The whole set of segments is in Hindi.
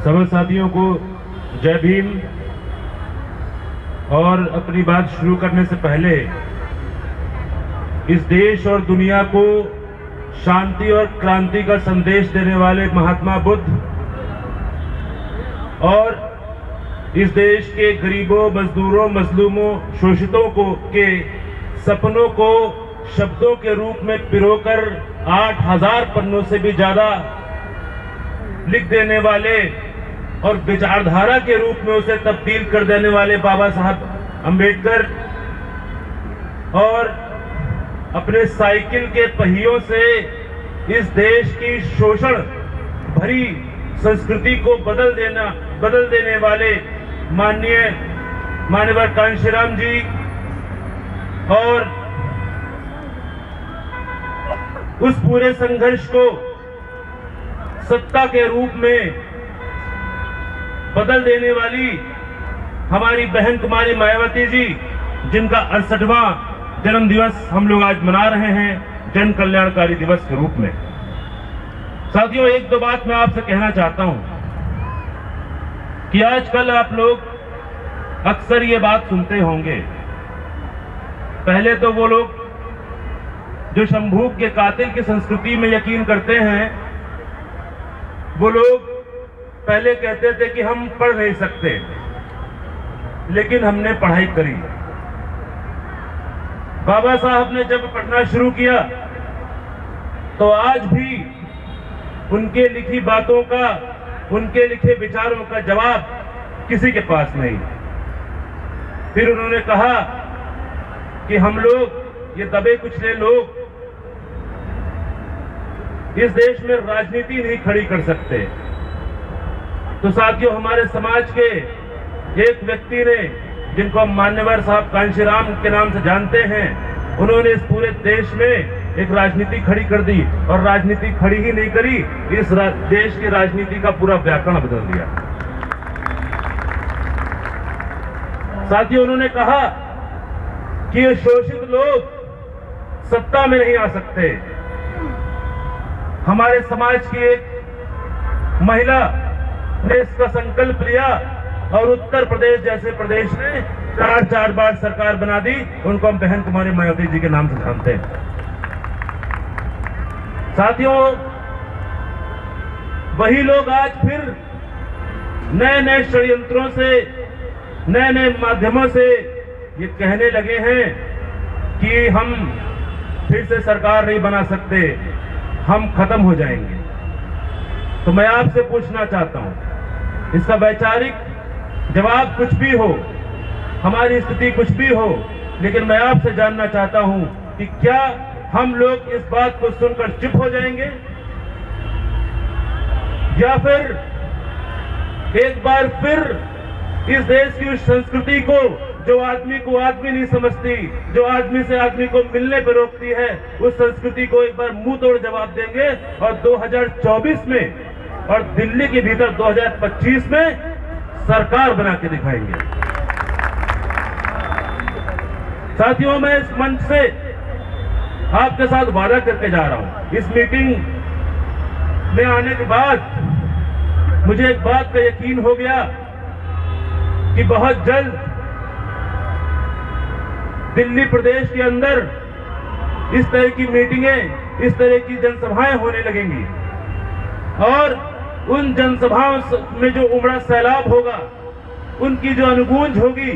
सभी साथियों को जय भीम। और अपनी बात शुरू करने से पहले इस देश और दुनिया को शांति और क्रांति का संदेश देने वाले महात्मा बुद्ध और इस देश के गरीबों, मजदूरों, मजलूमों, शोषितों के सपनों को शब्दों के रूप में पिरोकर 8000 पन्नों से भी ज्यादा लिख देने वाले और विचारधारा के रूप में उसे तब्दील कर देने वाले बाबा साहब अम्बेडकर और अपने साइकिल के पहियों से इस देश की शोषण भरी संस्कृति को बदल देने वाले माननीय कांशीराम जी और उस पूरे संघर्ष को सत्ता के रूप में बदल देने वाली हमारी बहन कुमारी मायावती जी, जिनका 68वां जन्म दिवस हम लोग आज मना रहे हैं जन कल्याणकारी दिवस के रूप में। साथियों, एक दो बात मैं आपसे कहना चाहता हूं कि आजकल आप लोग अक्सर ये बात सुनते होंगे। पहले तो वो लोग जो शंभूक के कातिल की संस्कृति में यकीन करते हैं, वो लोग पहले कहते थे कि हम पढ़ नहीं सकते, लेकिन हमने पढ़ाई करी। बाबा साहब ने जब पढ़ना शुरू किया तो आज भी उनके लिखी बातों का, उनके लिखे विचारों का जवाब किसी के पास नहीं। फिर उन्होंने कहा कि हम लोग, ये दबे कुचले लोग, इस देश में राजनीति नहीं खड़ी कर सकते। तो साथियों, हमारे समाज के एक व्यक्ति ने, जिनको हम मान्यवर साहब कांशीराम के नाम से जानते हैं, उन्होंने इस पूरे देश में एक राजनीति खड़ी कर दी और राजनीति खड़ी ही नहीं करी, इस देश की राजनीति का पूरा व्याकरण बदल दिया। साथियों, उन्होंने कहा कि ये शोषित लोग सत्ता में नहीं आ सकते। हमारे समाज की एक महिला ने इसका संकल्प लिया और उत्तर प्रदेश जैसे प्रदेश ने 4 बार सरकार बना दी। उनको हम बहन कुमारी मायावती जी के नाम से जानते हैं। साथियों, वही लोग आज फिर नए नए षड्यंत्रों से, नए नए माध्यमों से ये कहने लगे हैं कि हम फिर से सरकार नहीं बना सकते, हम खत्म हो जाएंगे। तो मैं आपसे पूछना चाहता हूं, इसका वैचारिक जवाब कुछ भी हो, हमारी स्थिति कुछ भी हो, लेकिन मैं आपसे जानना चाहता हूं कि क्या हम लोग इस बात को सुनकर चुप हो जाएंगे, या फिर एक बार फिर इस देश की उस संस्कृति को, जो आदमी को आदमी नहीं समझती, जो आदमी से आदमी को मिलने पर रोकती है, उस संस्कृति को एक बार मुंह तोड़ जवाब देंगे और 2024 में और दिल्ली के भीतर 2025 में सरकार बना के दिखाएंगे। साथियों, मैं इस मंच से आपके साथ वादा करके जा रहा हूं। इस मीटिंग में आने के बाद मुझे एक बात का यकीन हो गया कि बहुत जल्द दिल्ली प्रदेश के अंदर इस तरह की मीटिंगें, इस तरह की जनसभाएं होने लगेंगी और उन जनसभाओं में जो उमड़ा सैलाब होगा, उनकी जो अनुगूंज होगी,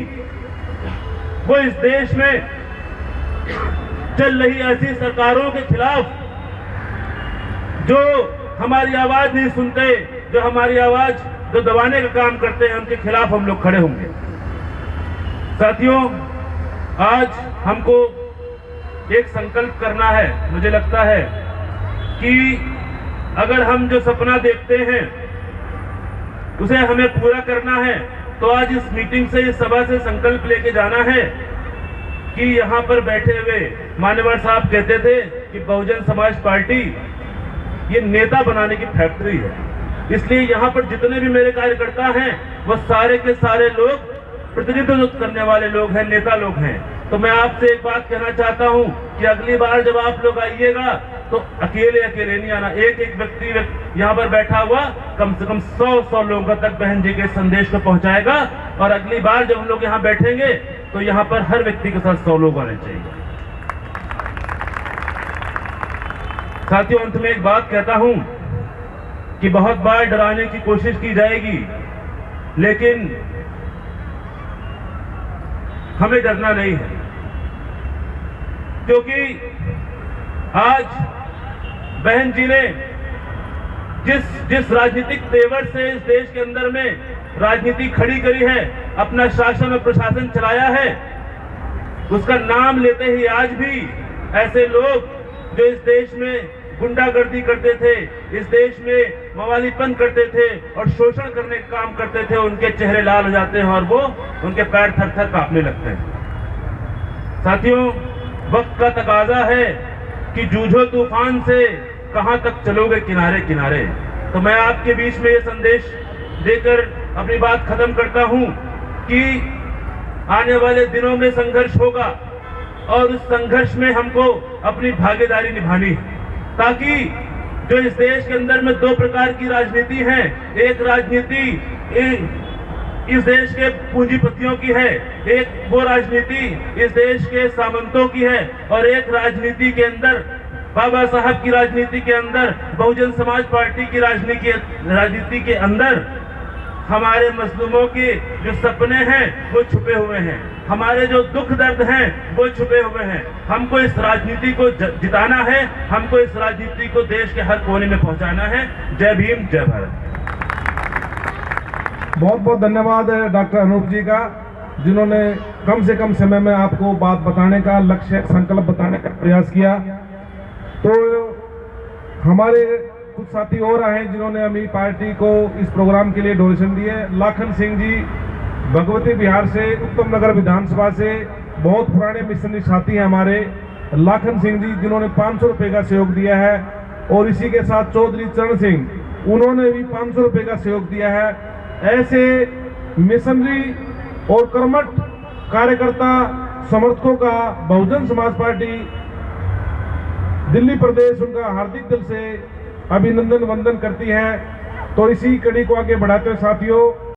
वो इस देश में चल रही ऐसी सरकारों के खिलाफ जो हमारी आवाज नहीं सुनते, जो हमारी आवाज जो दबाने का काम करते हैं, उनके खिलाफ हम लोग खड़े होंगे। साथियों, आज हमको एक संकल्प करना है। मुझे लगता है कि अगर हम जो सपना देखते हैं उसे हमें पूरा करना है, तो आज इस मीटिंग से, इस सभा से संकल्प लेके जाना है कि यहाँ पर बैठे हुए मान्यवर साहब कहते थे कि बहुजन समाज पार्टी ये नेता बनाने की फैक्ट्री है। इसलिए यहाँ पर जितने भी मेरे कार्यकर्ता हैं, वो सारे के सारे लोग प्रतिनिधित्व करने वाले लोग हैं, नेता लोग हैं। तो मैं आपसे एक बात कहना चाहता हूं कि अगली बार जब आप लोग आइएगा तो अकेले अकेले नहीं आना, एक एक व्यक्ति यहाँ पर बैठा हुआ कम से कम 100 लोगों तक बहन जी के संदेश को पहुंचाएगा। और अगली बार जब हम लोग यहाँ बैठेंगे तो यहाँ पर हर व्यक्ति के साथ 100 लोग आने चाहिए। साथियों, अंत में एक बात कहता हूं कि बहुत बार डराने की कोशिश की जाएगी, लेकिन हमें डरना नहीं है, क्योंकि आज बहन जी ने जिस राजनीतिक तेवर से इस देश के अंदर में राजनीति खड़ी करी है, अपना शासन और प्रशासन चलाया है, उसका नाम लेते ही आज भी ऐसे लोग जो इस देश में गुंडागर्दी करते थे, इस देश में मवालीपन करते थे और शोषण करने का काम करते थे, उनके चेहरे लाल हो जाते हैं और वो उनके पैर थर थर कांपने लगते हैं। साथियों, वक्त का तकाजा है कि जूझो तूफान से, कहां तक चलोगे किनारे किनारे। तो मैं आपके बीच में ये संदेश देकर अपनी बात खत्म करता हूं कि आने वाले दिनों में संघर्ष होगा और उस संघर्ष में हमको अपनी भागीदारी निभानी है, ताकि जो इस देश के अंदर में दो प्रकार की राजनीति है, एक राजनीति इस देश के पूंजीपतियों की है, एक वो राजनीति इस देश के सामंतों की है, और एक राजनीति के अंदर बाबा साहब की राजनीति के अंदर, बहुजन समाज पार्टी की राजनीति के अंदर हमारे मजलूमों के जो सपने हैं वो छुपे हुए हैं, हमारे जो दुख दर्द हैं वो छुपे हुए हैं। हमको इस राजनीति को जिताना है, हमको इस राजनीति को देश के हर कोने में पहुंचाना है। जय भीम, जय भारत। बहुत बहुत धन्यवाद डॉक्टर अनूप जी का, जिन्होंने कम से कम समय में आपको बात बताने का, लक्ष्य संकल्प बताने का प्रयास किया। तो हमारे कुछ साथी और आए हैं जिन्होंने अभी पार्टी को इस प्रोग्राम के लिए डोनेशन दिए। लाखन सिंह जी भगवती बिहार से, उत्तम नगर विधानसभा से बहुत पुराने मिशनरी साथी हैं हमारे। लाखन सिंह जी जिन्होंने 500 रुपये का सहयोग दिया है, और इसी के साथ चौधरी चरण सिंह, उन्होंने भी 500 रुपये का सहयोग दिया है। ऐसे मिशनरी और कर्मठ कार्यकर्ता समर्थकों का बहुजन समाज पार्टी दिल्ली प्रदेश उनका हार्दिक दिल से अभिनंदन वंदन करती है। तो इसी कड़ी को आगे बढ़ाते हुए साथियों,